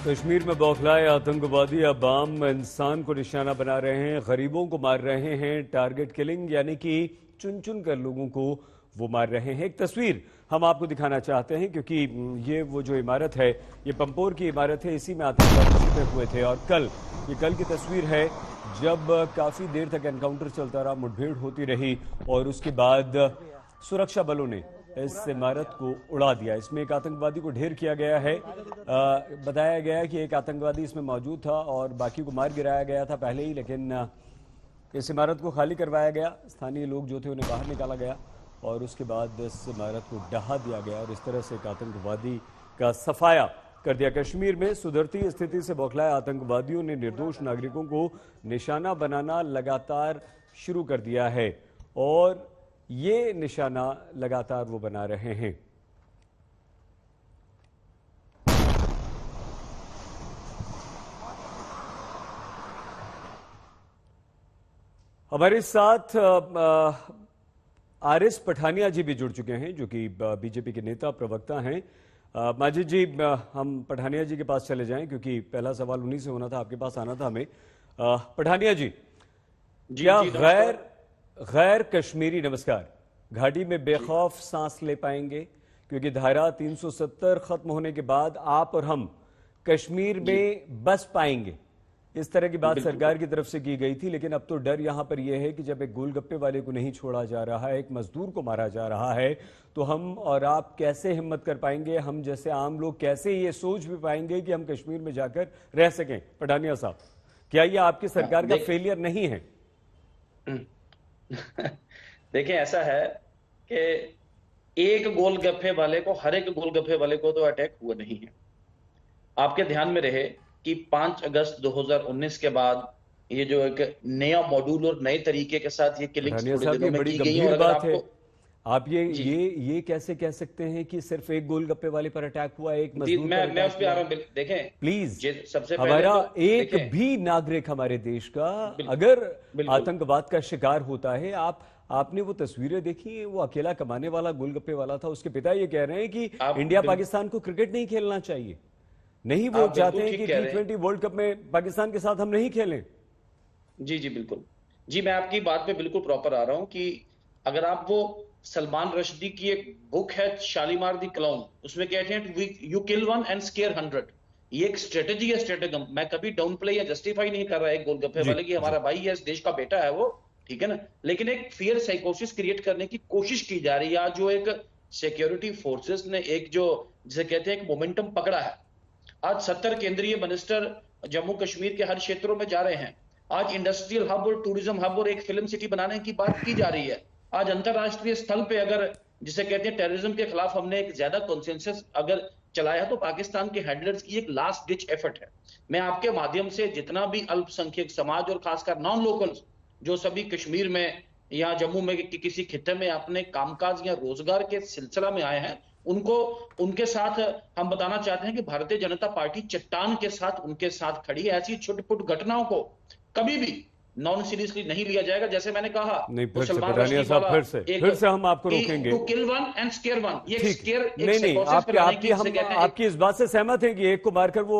कश्मीर में बौखलाए आतंकवादी अब आम इंसान को निशाना बना रहे हैं, गरीबों को मार रहे हैं। टारगेट किलिंग यानी कि चुन चुन कर लोगों को वो मार रहे हैं। एक तस्वीर हम आपको दिखाना चाहते हैं क्योंकि ये वो जो इमारत है, ये पंपोर की इमारत है, इसी में आतंकवादी छिपे हुए थे। और ये कल की तस्वीर है जब काफी देर तक एनकाउंटर चलता रहा, मुठभेड़ होती रही और उसके बाद सुरक्षा बलों ने इस इमारत को उड़ा दिया। इसमें एक आतंकवादी को ढेर किया गया है। बताया गया है कि एक आतंकवादी इसमें मौजूद था और बाकी को मार गिराया गया था पहले ही, लेकिन इस इमारत को खाली करवाया गया। स्थानीय लोग जो थे उन्हें बाहर निकाला गया और उसके बाद इस इमारत को ढहा दिया गया और इस तरह से एक आतंकवादी का सफाया कर दिया। कश्मीर में सुधरती स्थिति से बौखलाए आतंकवादियों ने निर्दोष नागरिकों को निशाना बनाना लगातार शुरू कर दिया है और ये निशाना लगातार वो बना रहे हैं। हमारे साथ आरिस पठानिया जी भी जुड़ चुके हैं जो कि बीजेपी के नेता प्रवक्ता हैं। माजिद जी, हम पठानिया जी के पास चले जाएं क्योंकि पहला सवाल उन्हीं से होना था, आपके पास आना था हमें। पठानिया जी, क्या गैर कश्मीरी नमस्कार घाटी में बेखौफ सांस ले पाएंगे? क्योंकि धारा 370 खत्म होने के बाद आप और हम कश्मीर में बस पाएंगे, इस तरह की बात सरकार की तरफ से की गई थी। लेकिन अब तो डर यहां पर यह है कि जब एक गोलगप्पे वाले को नहीं छोड़ा जा रहा है, एक मजदूर को मारा जा रहा है, तो हम और आप कैसे हिम्मत कर पाएंगे? हम जैसे आम लोग कैसे ये सोच भी पाएंगे कि हम कश्मीर में जाकर रह सकें? पठानिया साहब, क्या ये आपकी सरकार का फेलियर नहीं है? देखिए, ऐसा है कि एक गोलगप्पे वाले को, हर एक गोलगप्पे वाले को तो अटैक हुआ नहीं है। आपके ध्यान में रहे कि 5 अगस्त 2019 के बाद ये जो एक नया मॉड्यूल और नए तरीके के साथ ये किलिंग्स थोड़े दिनों में की गई। और बात है, आप ये कैसे कह सकते हैं कि सिर्फ एक गोलगप्पे वाले पर अटैक हुआ, एक मजदूर मैं उस पे आ रहा हूं। देखें प्लीज, सबसे हमारा एक भी नागरिक हमारे देश का अगर आतंकवाद का शिकार होता है, आपने वो तस्वीरें देखी, वो अकेला कमाने वाला गोलगप्पे वाला था, उसके पिता ये कह रहे हैं कि इंडिया पाकिस्तान को क्रिकेट नहीं खेलना चाहिए, नहीं वो चाहते हैं कि T20 वर्ल्ड कप में पाकिस्तान के साथ हम नहीं खेलें। जी बिल्कुल जी, मैं आपकी बात पे बिल्कुल प्रॉपर आ रहा हूं कि अगर आप वो सलमान रश्दी की एक बुक है शालीमार दी क्लाउन, उसमें कहते हैं you kill one and square 100। ये एक स्ट्रेटेजी है, स्ट्रेटेगम। मैं कभी डाउन प्ले या जस्टिफाई नहीं कर रहा है एक गोलगप्पे वाले की, हमारा भाई है, इस देश का बेटा है वो, ठीक है ना। लेकिन एक फियर साइकोसिस क्रिएट करने की कोशिश की जा रही है। आज जो एक सिक्योरिटी फोर्सेस ने एक जो जिसे कहते हैं एक मोमेंटम पकड़ा है। आज 70 केंद्रीय मिनिस्टर जम्मू कश्मीर के हर क्षेत्रों में जा रहे हैं। आज इंडस्ट्रियल हब और टूरिज्म हब और एक फिल्म सिटी बनाने की बात की जा रही है। आज अंतरराष्ट्रीय स्थल पे अगर जिसे कहते हैं टेररिज्म के खिलाफ हमने एक ज्यादा कॉन्सेंसस अगर चलाया तो पाकिस्तान के हैंडलर्स की एक लास्ट डिच एफर्ट है। मैं आपके माध्यम से जितना भी अल्पसंख्यक समाज और खासकर नॉन लोकल्स जो सभी कश्मीर में या जम्मू में किसी खित्ते में अपने कामकाज या रोजगार के सिलसिला में आए हैं, उनके साथ हम बताना चाहते हैं कि भारतीय जनता पार्टी चट्टान के साथ उनके साथ खड़ी है। ऐसी छोटी-छोटी घटनाओं को कभी भी नॉन सीरियसली नहीं लिया जाएगा। जैसे मैंने कहा, नहीं, फिर से हम आपको रोकेंगे। To kill one and scare one, ये स्केयर आपकी इस बात से सहमत हैं कि एक को मारकर वो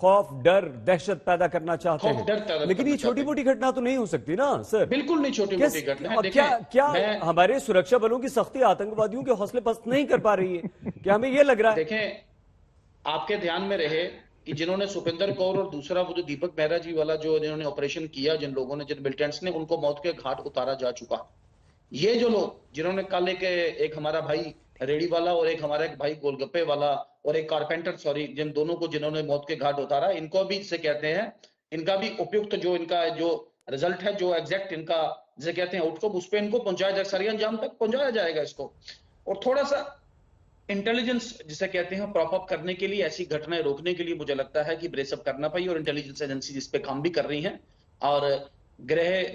खौफ, डर, दहशत पैदा करना चाहते हैं, लेकिन ये छोटी मोटी घटना तो नहीं हो सकती ना सर? बिल्कुल नहीं छोटी मोटी घटना। क्या हमारे सुरक्षा बलों की सख्ती आतंकवादियों के हौसले पस्त नहीं कर पा रही है? क्या हमें ये लग रहा है? देखें, आपके ध्यान में रहे कि जिन्होंने सुपिंदर कौर और दूसरा वो जो दीपक मेहरा जी वाला जो जिन्होंने ऑपरेशन किया, जिन लोगों ने, जिन मिलिटेंट्स ने, उनको मौत के घाट उतारा जा चुका। ये जो लोग जिन्होंने कल एक हमारा भाई रेडी वाला और एक हमारा एक भाई गोलगप्पे वाला और एक कारपेंटर, सॉरी, जिन दोनों को जिन्होंने मौत के घाट उतारा, इनको भी जिसे कहते हैं, इनका भी उपयुक्त जो इनका जो रिजल्ट है, जो एग्जैक्ट इनका जिसे कहते हैं आउटकम, उस पर इनको पहुंचाया जाए, सरिया अंजाम तक पहुंचाया जाएगा इसको। और थोड़ा सा इंटेलिजेंस जिसे कहते हैं प्रॉप अप करने के लिए, ऐसी घटनाएं रोकने के लिए मुझे लगता है कि ब्रेसअप करना पाई और इंटेलिजेंस एजेंसी इस पे काम भी कर रही हैं। और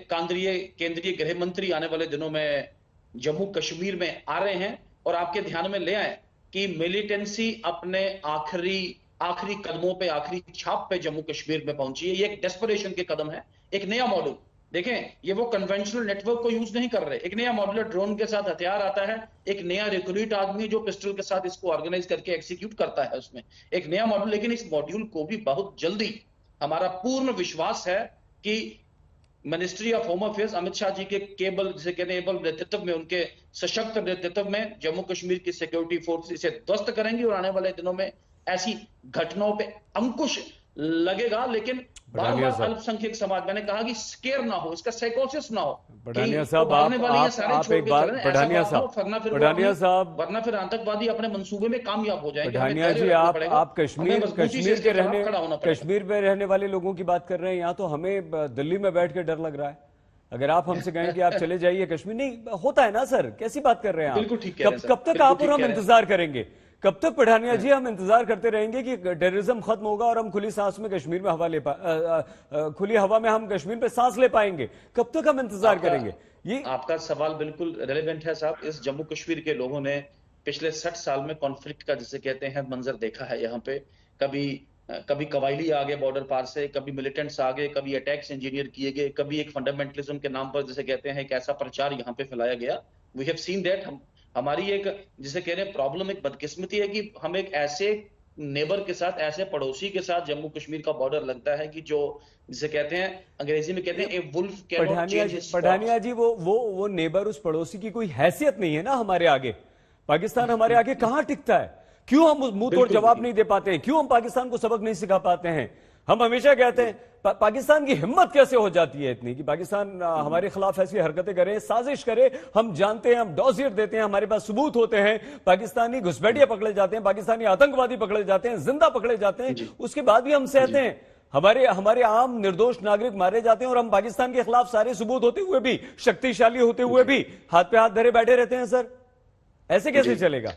केंद्रीय गृह मंत्री आने वाले दिनों में जम्मू कश्मीर में आ रहे हैं और आपके ध्यान में ले आए कि मिलिटेंसी अपने आखिरी कदमों पे, आखिरी छाप पे जम्मू कश्मीर में पहुंची है। ये एक डेस्परेशन के कदम है, एक नया मॉडल देखें, ये वो कन्वेंशनल नेटवर्क को यूज नहीं कर रहे। एक नया मॉड्यूलर ड्रोन के साथ हथियार आता है, एक नया रिक्रूट आदमी जो पिस्टल के साथ इसको ऑर्गेनाइज करके एग्जीक्यूट करता है उसमें एक नया मॉड्यूल। लेकिन इस मॉड्यूल को भी बहुत जल्दी, हमारा पूर्ण विश्वास है कि ministry of home affairs Amit Shah ji के केबल जिसे कहते हैं एबल नेतृत्व में, उनके सशक्त नेतृत्व में जम्मू कश्मीर की सिक्योरिटी फोर्स इसे ध्वस्त करेंगी और आने वाले दिनों में ऐसी घटनाओं पे अंकुश लगेगा। लेकिन बार बढ़ानिया बार साहब, अल्पसंख्यक समाज, मैंने कहा कि स्केयर ना हो, इसका साइकोसिस ना हो कि बढ़ानिया वो साहब, भागने वाले हैं सारे आप छोड़ एक के बार, चले जाएं। ऐसा बढ़ानिया बात ना हो, साहब, वरना बढ़ानिया फिर आतंकवादी अपने मंसूबे में कामयाब हो जाएंगे। हमें बढ़ानिया धैर्य जी, रखना आप पड़ेगा, आप हमें कश्मीर मजबूती से कश्मीर इसके के खिलाफ रहने खड़ा होना पड़ेगा। कश्मीर में रहने वाले लोगों की बात कर रहे हैं, यहाँ तो हमें दिल्ली में बैठ के डर लग रहा है। अगर आप हमसे कहें कि आप चले जाइए कश्मीर, नहीं होता है ना सर, कैसी बात कर रहे हैं आप? बिल्कुल ठीक कह रहे हैं सर, कब तक बिल्कुल आप और ठीक हम कह रहे हैं। इंतजार करेंगे? कब तक बढ़ानिया जी हम इंतजार करते रहेंगे कि टेररिज्म खत्म होगा और हम खुली सांस में कश्मीर में खुली हवा में हम कश्मीर पे सांस ले पाएंगे? कब तक हम इंतजार करेंगे? ये आपका सवाल बिल्कुल रेलेवेंट है साहब। इस जम्मू कश्मीर के लोगों ने पिछले 60 साल में कॉन्फ्लिक्ट का जिसे कहते हैं मंजर देखा है। यहाँ पे कभी कभी कबायली आ गए बॉर्डर पार से, कभी मिलिटेंट्स आ गए, कभी अटैक्स इंजीनियर किए गए, कभी एक फंडामेंटलिज्म के नाम पर जिसे कहते हैं एक ऐसा प्रचार यहाँ पे फैलाया गया। We have seen that. हमारी एक जिसे कह रहे हैं प्रॉब्लम, एक बदकिस्मती है कि हम एक ऐसे नेबर के साथ, ऐसे पड़ोसी के साथ जम्मू कश्मीर का बॉर्डर लगता है कि जो जिसे कहते हैं अंग्रेजी में कहते हैं a wolf can not change his spot. बढ़ानिया जी, वो नेबर, उस पड़ोसी की कोई हैसियत नहीं है ना हमारे आगे। पाकिस्तान हमारे आगे कहां टिकता है? क्यों हम मुंह तोड़ जवाब नहीं दे पाते हैं? क्यों हम पाकिस्तान को सबक नहीं सिखा पाते हैं? हम हमेशा कहते हैं पाकिस्तान की हिम्मत कैसे हो जाती है इतनी कि पाकिस्तान हमारे खिलाफ ऐसी हरकतें करे, साजिश करे। हम जानते हैं, हम डॉसियर देते हैं, हमारे पास सबूत होते हैं, पाकिस्तानी घुसपैठिए पकड़े जाते हैं, पाकिस्तानी आतंकवादी पकड़े जाते हैं, जिंदा पकड़े जाते हैं, उसके बाद भी हम सहते हैं। हमारे आम निर्दोष नागरिक मारे जाते हैं और हम पाकिस्तान के खिलाफ सारे सबूत होते हुए भी, शक्तिशाली होते हुए भी हाथ पे हाथ धरे बैठे रहते हैं। सर, ऐसे कैसे चलेगा?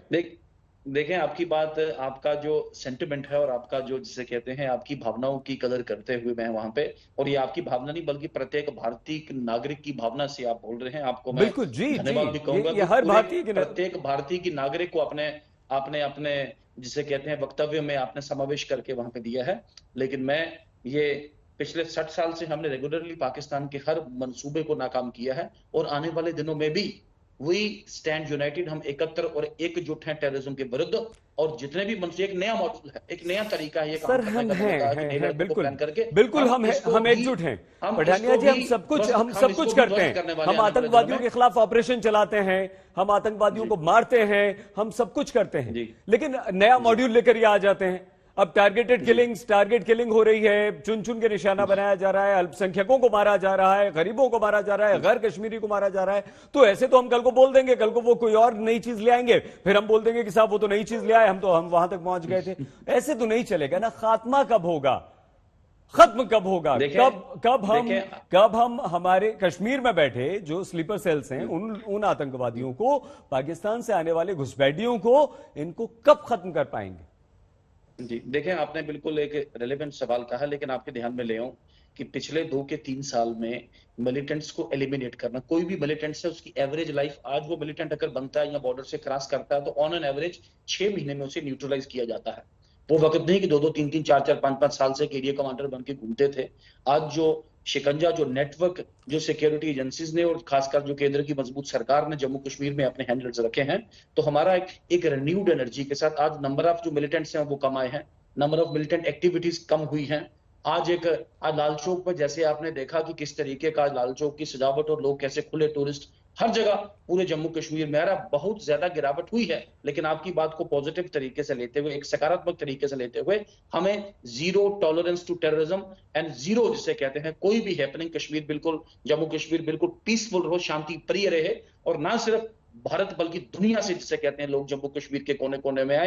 देखें, आपकी बात, आपका जो सेंटिमेंट है और आपका जो जिसे कहते हैं आपकी भावनाओं की कदर करते हुए मैं वहां पे, और ये आपकी भावना नहीं बल्कि प्रत्येक भारतीय नागरिक की भावना से आप बोल रहे हैं। आपको मैं बिल्कुल जी, धन्यवाद भी कहूंगा। ये हर भारतीय के प्रत्येक भारतीय की नागरिक को अपने आपने अपने जिसे कहते हैं वक्तव्य में आपने समावेश करके वहां पे दिया है। लेकिन मैं ये पिछले 60 साल से हमने रेगुलरली पाकिस्तान के हर मंसूबे को नाकाम किया है और आने वाले दिनों में भी वी स्टैंड यूनाइटेड। हम एकत्र और एकजुट हैं टेररिज्म के विरुद्ध। और जितने भी मंसूबे, एक नया मॉडल है, एक नया तरीका है ये काम सर, करने का, हैं बिल्कुल करके बिल्कुल हम एकजुट हैं। बढ़ानिया जी, हम सब कुछ करते हैं। हम आतंकवादियों के खिलाफ ऑपरेशन चलाते हैं, हम आतंकवादियों को मारते हैं, हम सब कुछ करते हैं। लेकिन नया मॉड्यूल लेकर ये आ जाते हैं। अब टारगेट किलिंग हो रही है, चुन चुन के निशाना बनाया जा रहा है, अल्पसंख्यकों को मारा जा रहा है, गरीबों को मारा जा रहा है, गैर कश्मीरी को मारा जा रहा है। तो ऐसे तो हम कल को बोल देंगे, कल को वो कोई और नई चीज ले आएंगे, फिर हम बोल देंगे कि साहब वो तो नई चीज ले आए, हम वहां तक पहुंच गए थे। ऐसे तो नहीं चलेगा ना। खात्मा कब होगा? खत्म कब होगा? कब हम हमारे कश्मीर में बैठे जो स्लीपर सेल्स हैं, उन आतंकवादियों को, पाकिस्तान से आने वाले घुसपैठियों को, इनको कब खत्म कर पाएंगे? जी, देखें, आपने बिल्कुल एक रेलेवेंट सवाल कहा, लेकिन आपके ध्यान में ले आऊं कि पिछले 2 के 3 साल में मिलिटेंट्स को एलिमिनेट करना, कोई भी मिलिटेंट्स है उसकी एवरेज लाइफ, आज वो मिलिटेंट अगर बनता है या बॉर्डर से क्रॉस करता है तो ऑन एन एवरेज 6 महीने में उसे न्यूट्रलाइज किया जाता है। वो वक्त नहीं कि 2-2, 3-3, 4-4, 5-5 साल से एरिया कमांडर बन के घूमते थे। आज जो शिकंजा, जो नेटवर्क, जो सिक्योरिटी एजेंसीज ने और खासकर जो केंद्र की मजबूत सरकार ने जम्मू कश्मीर में अपने हैंडल्स रखे हैं, तो हमारा एक रिन्यूड एनर्जी के साथ आज नंबर ऑफ जो मिलिटेंट्स हैं वो कम आए हैं, नंबर ऑफ मिलिटेंट एक्टिविटीज कम हुई हैं। आज लाल चौक पर जैसे आपने देखा कि किस तरीके का लाल चौक की सजावट और लोग कैसे खुले, टूरिस्ट हर जगह पूरे जम्मू कश्मीर में आ रहा, बहुत ज्यादा गिरावट हुई है। लेकिन आपकी बात को पॉजिटिव तरीके से लेते हुए, एक सकारात्मक तरीके से लेते हुए, हमें zero tolerance to terrorism and zero जिसे कहते हैं कोई भी हैपनिंग, कश्मीर बिल्कुल, जम्मू कश्मीर बिल्कुल पीसफुल रहो, शांति प्रिय रहे। और ना सिर्फ भारत बल्कि दुनिया से जिसे कहते हैं लोग जम्मू कश्मीर के कोने कोने में आए।